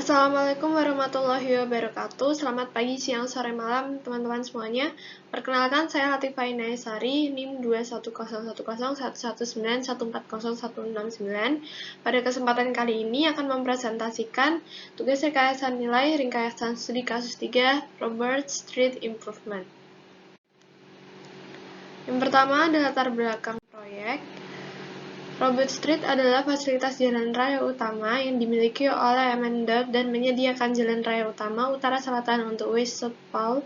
Assalamualaikum warahmatullahi wabarakatuh. Selamat pagi, siang, sore, malam, teman-teman semuanya. Perkenalkan, saya Latifah Inaesari, NIM 210111141401169. Pada kesempatan kali ini akan mempresentasikan tugas rekayasa nilai ringkasan studi kasus 3 Robert Street Improvement. Yang pertama adalah latar belakang proyek. Robert Street adalah fasilitas jalan raya utama yang dimiliki oleh Emendorf dan menyediakan jalan raya utama utara-selatan untuk West South Paul.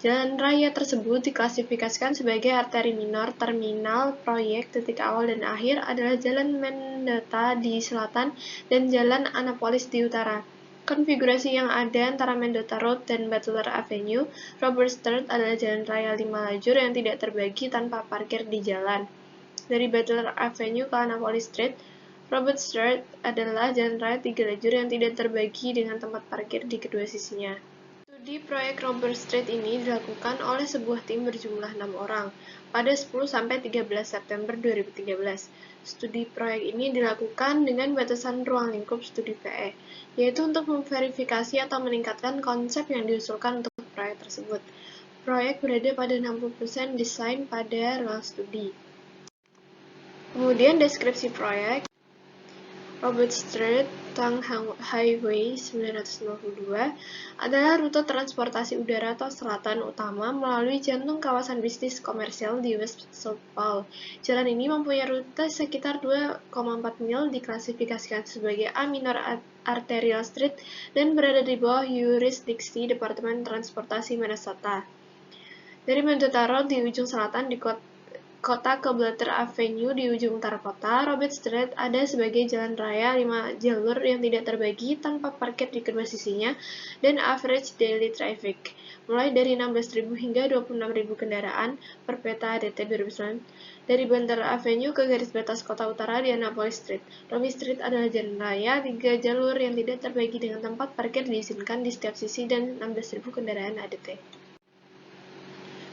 Jalan raya tersebut diklasifikasikan sebagai arteri minor. Terminal proyek titik awal dan akhir adalah Jalan Mendota di selatan dan Jalan Annapolis di utara. Konfigurasi yang ada antara Mendota Road dan Butler Avenue, Robert Street adalah jalan raya 5 lajur yang tidak terbagi tanpa parkir di jalan. Dari Butler Avenue ke Annapolis Street, Robert Street adalah jalan raya 3 lajur yang tidak terbagi dengan tempat parkir di kedua sisinya. Studi proyek Robert Street ini dilakukan oleh sebuah tim berjumlah 6 orang pada 10–13 September 2013. Studi proyek ini dilakukan dengan batasan ruang lingkup studi PE, yaitu untuk memverifikasi atau meningkatkan konsep yang diusulkan untuk proyek tersebut. Proyek berada pada 60% desain pada ruang studi. Kemudian deskripsi proyek. Robert Street Tang Highway 952 adalah rute transportasi udara atau selatan utama melalui jantung kawasan bisnis komersial di West South Paul. Jalan ini mempunyai rute sekitar 2,4 mil, diklasifikasikan sebagai A minor arterial street dan berada di bawah yurisdiksi Departemen Transportasi Minnesota. Dari Mendota Road di ujung selatan di kota ke Butler Avenue di ujung utara kota, Robert Street ada sebagai jalan raya 5 jalur yang tidak terbagi tanpa parkir di kedua sisinya dan average daily traffic mulai dari 16.000 hingga 26.000 kendaraan per peta ADT 2009 dari Butler Avenue ke garis batas kota utara di Annapolis Street. Robert Street adalah jalan raya 3 jalur yang tidak terbagi dengan tempat parkir diizinkan di setiap sisi dan 16.000 kendaraan ADT.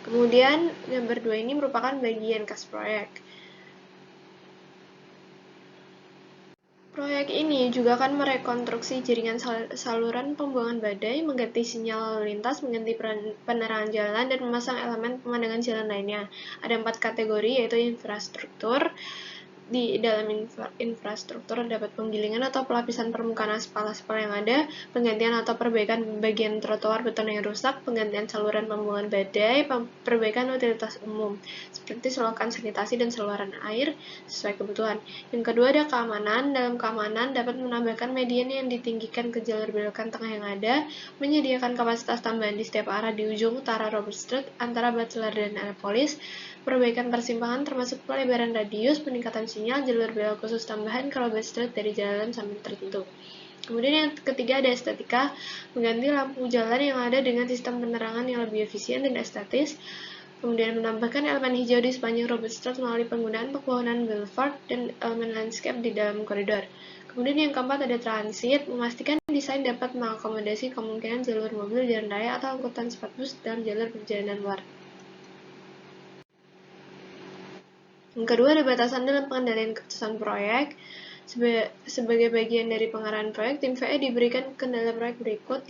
Kemudian, gambar 2 ini merupakan bagian kas proyek. Proyek ini juga akan merekonstruksi jaringan saluran pembuangan badai, mengganti sinyal lalu lintas, mengganti penerangan jalan, dan memasang elemen pemandangan jalan lainnya. Ada 4 kategori, yaitu infrastruktur. Di dalam infrastruktur terdapat penggilingan atau pelapisan permukaan aspal yang ada, penggantian atau perbaikan bagian trotoar beton yang rusak, penggantian saluran pembuangan badai, perbaikan utilitas umum, seperti selokan sanitasi dan saluran air sesuai kebutuhan. Yang kedua ada keamanan. Dalam keamanan dapat menambahkan median yang ditinggikan ke jalur belokan tengah yang ada, menyediakan kapasitas tambahan di setiap arah di ujung utara Robert Street antara Butler dan Annapolis, perbaikan persimpangan termasuk pelebaran radius, peningkatan sinyal, jalur belok khusus tambahan ke Robert Street dari jalan samping tertentu. Kemudian yang ketiga ada estetika, mengganti lampu jalan yang ada dengan sistem penerangan yang lebih efisien dan estetis. Kemudian menambahkan elemen hijau di sepanjang Robert Street melalui penggunaan pepohonan boulevard dan elemen landscape di dalam koridor. Kemudian yang keempat ada transit, memastikan desain dapat mengakomodasi kemungkinan jalur mobil, jalan raya, atau angkutan cepat bus dalam jalur perjalanan luar. Yang kedua ada batasan dalam pengendalian keputusan proyek. Sebagai bagian dari pengarahan proyek, tim VE diberikan kendala proyek berikut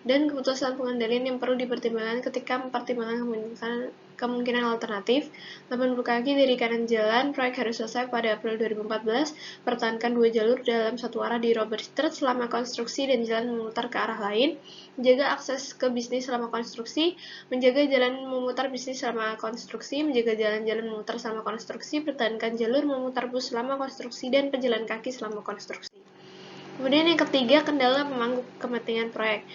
dan keputusan pengendalian yang perlu dipertimbangkan ketika mempertimbangkan kemungkinan alternatif. 80 kaki dari kanan jalan, proyek harus selesai pada April 2014, pertahankan 2 jalur dalam satu arah di Robert Street selama konstruksi dan jalan memutar ke arah lain, menjaga akses ke bisnis selama konstruksi, menjaga jalan memutar bisnis selama konstruksi, menjaga jalan-jalan memutar selama konstruksi, pertahankan jalur memutar bus selama konstruksi, dan pejalan kaki selama konstruksi. Kemudian yang ketiga, kendala pemangku kepentingan proyek.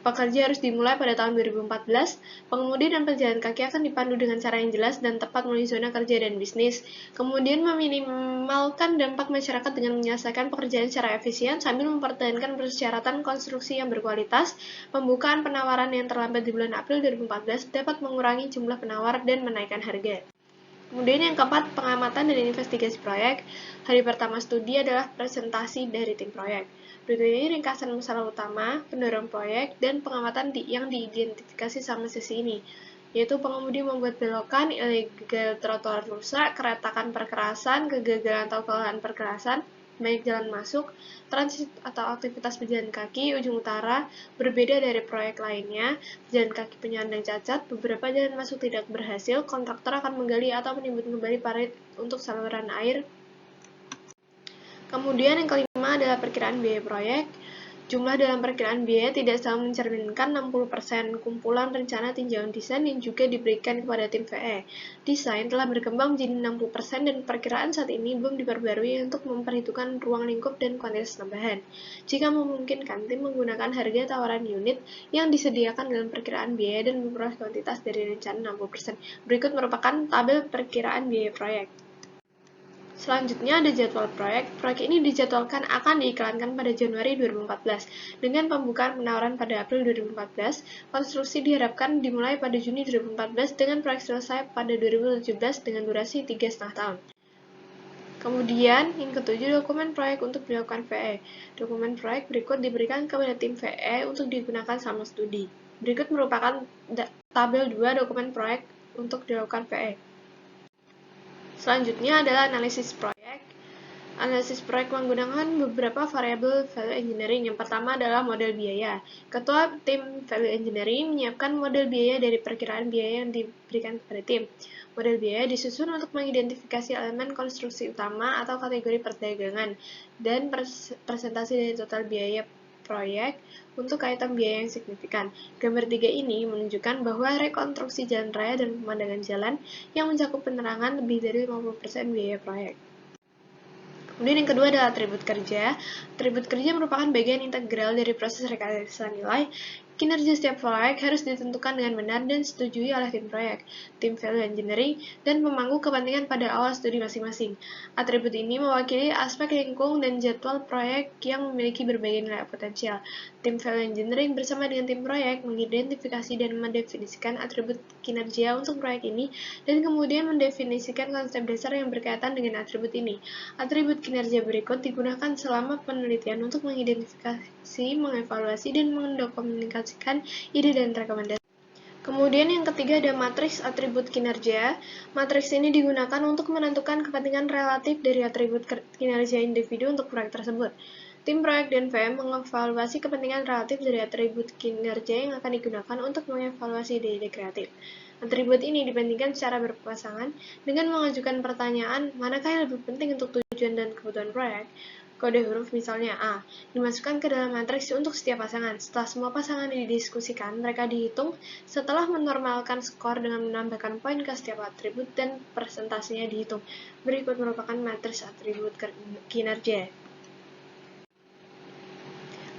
Pekerja harus dimulai pada tahun 2014. Pengemudi dan pejalan kaki akan dipandu dengan cara yang jelas dan tepat melalui zona kerja dan bisnis. Kemudian meminimalkan dampak masyarakat dengan menyelesaikan pekerjaan secara efisien sambil mempertahankan persyaratan konstruksi yang berkualitas. Pembukaan penawaran yang terlambat di bulan April 2014 dapat mengurangi jumlah penawar dan menaikkan harga. Kemudian yang keempat, pengamatan dan investigasi proyek. Hari pertama studi adalah presentasi dari tim proyek. Berikut ini ringkasan masalah utama, pendorong proyek, dan pengamatan yang diidentifikasi sama sesi ini, yaitu pengemudi membuat belokan, ilegal trotoar rusak, keretakan perkerasan, kegagalan atau kelelahan perkerasan, banyak jalan masuk, transit atau aktivitas pejalan kaki, ujung utara, berbeda dari proyek lainnya, pejalan kaki penyandang cacat, beberapa jalan masuk tidak berhasil, kontraktor akan menggali atau menimbun kembali parit untuk saluran air. Kemudian yang kelima adalah perkiraan biaya proyek. Jumlah dalam perkiraan biaya tidak selalu mencerminkan 60% kumpulan rencana tinjauan desain yang juga diberikan kepada tim VE. Desain telah berkembang menjadi 60% dan perkiraan saat ini belum diperbarui untuk memperhitungkan ruang lingkup dan kuantitas tambahan. Jika memungkinkan, tim menggunakan harga tawaran unit yang disediakan dalam perkiraan biaya dan memperoleh kuantitas dari rencana 60%. Berikut merupakan tabel perkiraan biaya proyek. Selanjutnya ada jadwal proyek. Proyek ini dijadwalkan akan diiklankan pada Januari 2014. Dengan pembukaan penawaran pada April 2014, konstruksi diharapkan dimulai pada Juni 2014 dengan proyek selesai pada 2017 dengan durasi 3,5 tahun. Kemudian, yang ketujuh, dokumen proyek untuk dilakukan VE. Dokumen proyek berikut diberikan kepada tim VE untuk digunakan selama studi. Berikut merupakan tabel 2 dokumen proyek untuk dilakukan VE. Selanjutnya adalah analisis proyek. Analisis proyek menggunakan beberapa variabel value engineering. Yang pertama adalah model biaya. Ketua tim value engineering menyiapkan model biaya dari perkiraan biaya yang diberikan kepada tim. Model biaya disusun untuk mengidentifikasi elemen konstruksi utama atau kategori perdagangan dan presentasi dari total biaya proyek untuk item biaya yang signifikan. Gambar 3 ini menunjukkan bahwa rekonstruksi jalan raya dan pemandangan jalan yang mencakup penerangan lebih dari 50% biaya proyek. Kemudian yang kedua adalah atribut kerja. Atribut kerja merupakan bagian integral dari proses rekayasa nilai. Kinerja setiap proyek harus ditentukan dengan benar dan disetujui oleh tim proyek, tim value engineering, dan pemangku kepentingan pada awal studi masing-masing. Atribut ini mewakili aspek lingkung dan jadwal proyek yang memiliki berbagai nilai potensial. Tim value engineering bersama dengan tim proyek mengidentifikasi dan mendefinisikan atribut kinerja untuk proyek ini dan kemudian mendefinisikan konsep dasar yang berkaitan dengan atribut ini. Atribut kinerja berikut digunakan selama penelitian untuk mengidentifikasi, mengevaluasi, dan mendokumentasikan ide dan rekomendasi. Kemudian yang ketiga ada matriks atribut kinerja. Matriks ini digunakan untuk menentukan kepentingan relatif dari atribut kinerja individu untuk proyek tersebut. Tim proyek dan VM mengevaluasi kepentingan relatif dari atribut kinerja yang akan digunakan untuk mengevaluasi ide-ide kreatif. Atribut ini dibandingkan secara berpasangan dengan mengajukan pertanyaan manakah yang lebih penting untuk tujuan dan kebutuhan proyek. Kode huruf misalnya A, dimasukkan ke dalam matriks untuk setiap pasangan. Setelah semua pasangan didiskusikan, mereka dihitung setelah menormalkan skor dengan menambahkan poin ke setiap atribut dan presentasinya dihitung. Berikut merupakan matriks atribut kinerja.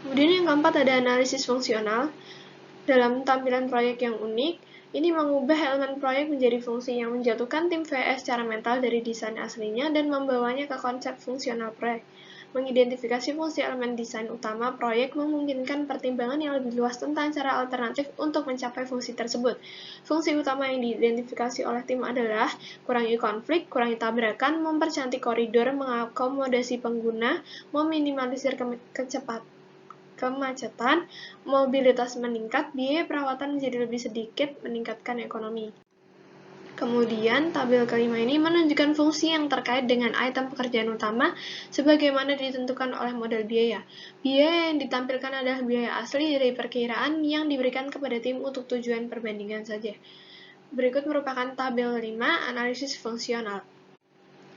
Kemudian yang keempat ada analisis fungsional. Dalam tampilan proyek yang unik, ini mengubah elemen proyek menjadi fungsi yang menjatuhkan tim VS secara mental dari desain aslinya dan membawanya ke konsep fungsional proyek. Mengidentifikasi fungsi elemen desain utama proyek memungkinkan pertimbangan yang lebih luas tentang cara alternatif untuk mencapai fungsi tersebut. Fungsi utama yang diidentifikasi oleh tim adalah kurangi konflik, kurangi tabrakan, mempercantik koridor, mengakomodasi pengguna, meminimalisir kemacetan, mobilitas meningkat, biaya perawatan menjadi lebih sedikit, meningkatkan ekonomi. Kemudian, tabel kelima ini menunjukkan fungsi yang terkait dengan item pekerjaan utama sebagaimana ditentukan oleh model biaya. Biaya yang ditampilkan adalah biaya asli dari perkiraan yang diberikan kepada tim untuk tujuan perbandingan saja. Berikut merupakan tabel 5 analisis fungsional.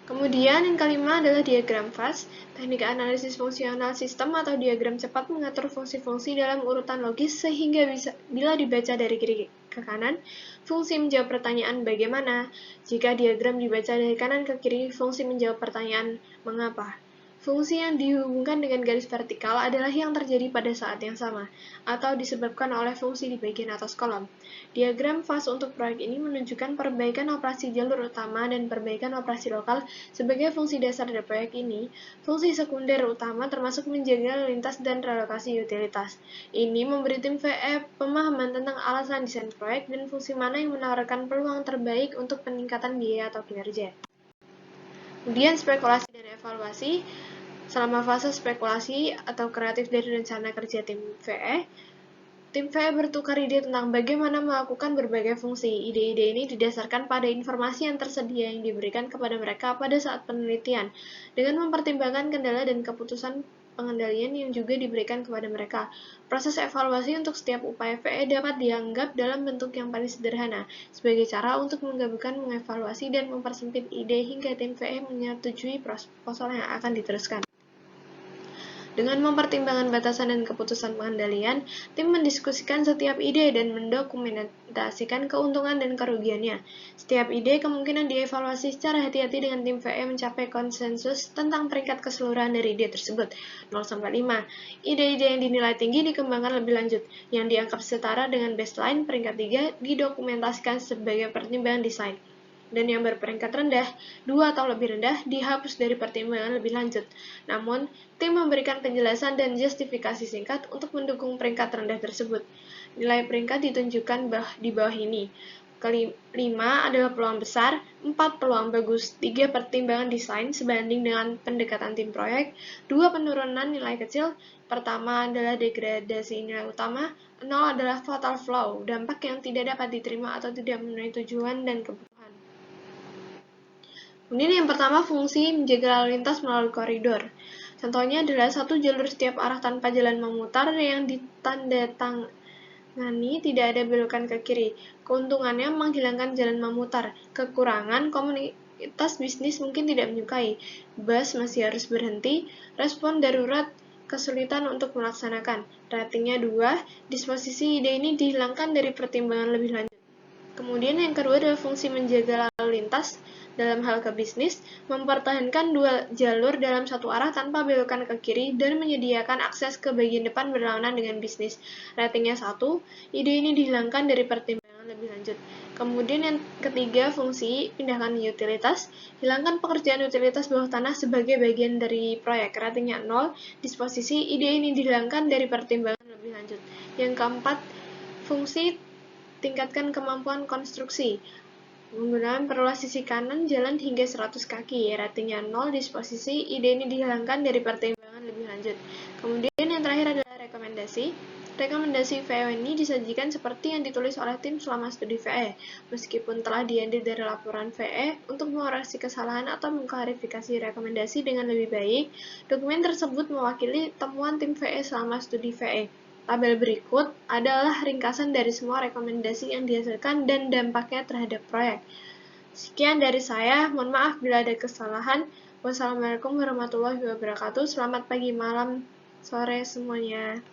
Kemudian yang kelima adalah diagram fast. Teknik analisis fungsional sistem atau diagram cepat mengatur fungsi-fungsi dalam urutan logis sehingga bila dibaca dari kiri ke kanan, fungsi menjawab pertanyaan bagaimana. Jika diagram dibaca dari kanan ke kiri, fungsi menjawab pertanyaan mengapa. Fungsi yang dihubungkan dengan garis vertikal adalah yang terjadi pada saat yang sama, atau disebabkan oleh fungsi di bagian atas kolom. Diagram fase untuk proyek ini menunjukkan perbaikan operasi jalur utama dan perbaikan operasi lokal sebagai fungsi dasar dari proyek ini. Fungsi sekunder utama termasuk menjaga lintas dan relokasi utilitas. Ini memberi tim VE pemahaman tentang alasan desain proyek dan fungsi mana yang menawarkan peluang terbaik untuk peningkatan biaya atau kinerja. Kemudian spekulasi dan evaluasi. Selama fase spekulasi atau kreatif dari rencana kerja tim VE, Tim VE bertukar ide tentang bagaimana melakukan berbagai fungsi. Ide-ide ini didasarkan pada informasi yang tersedia yang diberikan kepada mereka pada saat penelitian, dengan mempertimbangkan kendala dan keputusan pengendalian yang juga diberikan kepada mereka. Proses evaluasi untuk setiap upaya VE dapat dianggap dalam bentuk yang paling sederhana, sebagai cara untuk menggabungkan, mengevaluasi, dan mempersempit ide hingga tim VE menyetujui proposal yang akan diteruskan. Dengan mempertimbangkan batasan dan keputusan pengendalian, tim mendiskusikan setiap ide dan mendokumentasikan keuntungan dan kerugiannya. Setiap ide kemungkinan dievaluasi secara hati-hati dengan tim VE mencapai konsensus tentang peringkat keseluruhan dari ide tersebut, 0-5. Ide-ide yang dinilai tinggi dikembangkan lebih lanjut, yang dianggap setara dengan baseline peringkat 3 didokumentasikan sebagai pertimbangan desain. Dan yang berperingkat rendah, 2 atau lebih rendah, dihapus dari pertimbangan lebih lanjut. Namun, tim memberikan penjelasan dan justifikasi singkat untuk mendukung peringkat rendah tersebut. Nilai peringkat ditunjukkan di bawah ini. Kelima adalah peluang besar, 4 peluang bagus, 3 pertimbangan desain sebanding dengan pendekatan tim proyek, 2 penurunan nilai kecil, pertama adalah degradasi nilai utama, 0 adalah fatal flaw, dampak yang tidak dapat diterima atau tidak memenuhi tujuan dan kebutuhan. Kemudian yang pertama, fungsi menjaga lalu lintas melalui koridor. Contohnya adalah satu jalur setiap arah tanpa jalan memutar yang ditandatangani tidak ada belokan ke kiri. Keuntungannya menghilangkan jalan memutar. Kekurangan, komunitas bisnis mungkin tidak menyukai. Bus masih harus berhenti. Respon darurat, kesulitan untuk melaksanakan. Ratingnya 2, disposisi ide ini dihilangkan dari pertimbangan lebih lanjut. Kemudian yang kedua adalah fungsi menjaga lalu lintas. Dalam hal ke bisnis, mempertahankan 2 jalur dalam satu arah tanpa belokan ke kiri dan menyediakan akses ke bagian depan berlawanan dengan bisnis. Ratingnya 1, ide ini dihilangkan dari pertimbangan lebih lanjut. Kemudian yang ketiga, fungsi pindahkan utilitas. Hilangkan pekerjaan utilitas bawah tanah sebagai bagian dari proyek. Ratingnya 0, disposisi ide ini dihilangkan dari pertimbangan lebih lanjut. Yang keempat, fungsi tingkatkan kemampuan konstruksi. Menggunakan perluas sisi kanan jalan hingga 100 kaki, ratingnya 0, disposisi ide ini dihilangkan dari pertimbangan lebih lanjut. Kemudian yang terakhir adalah rekomendasi. Rekomendasi VE ini disajikan seperti yang ditulis oleh tim selama studi VE, meskipun telah diedit dari laporan VE untuk mengoreksi kesalahan atau mengklarifikasi rekomendasi dengan lebih baik. Dokumen tersebut mewakili temuan tim VE selama studi VE. Tabel berikut adalah ringkasan dari semua rekomendasi yang dihasilkan dan dampaknya terhadap proyek. Sekian dari saya, mohon maaf bila ada kesalahan. Wassalamualaikum warahmatullahi wabarakatuh. Selamat pagi, malam, sore semuanya.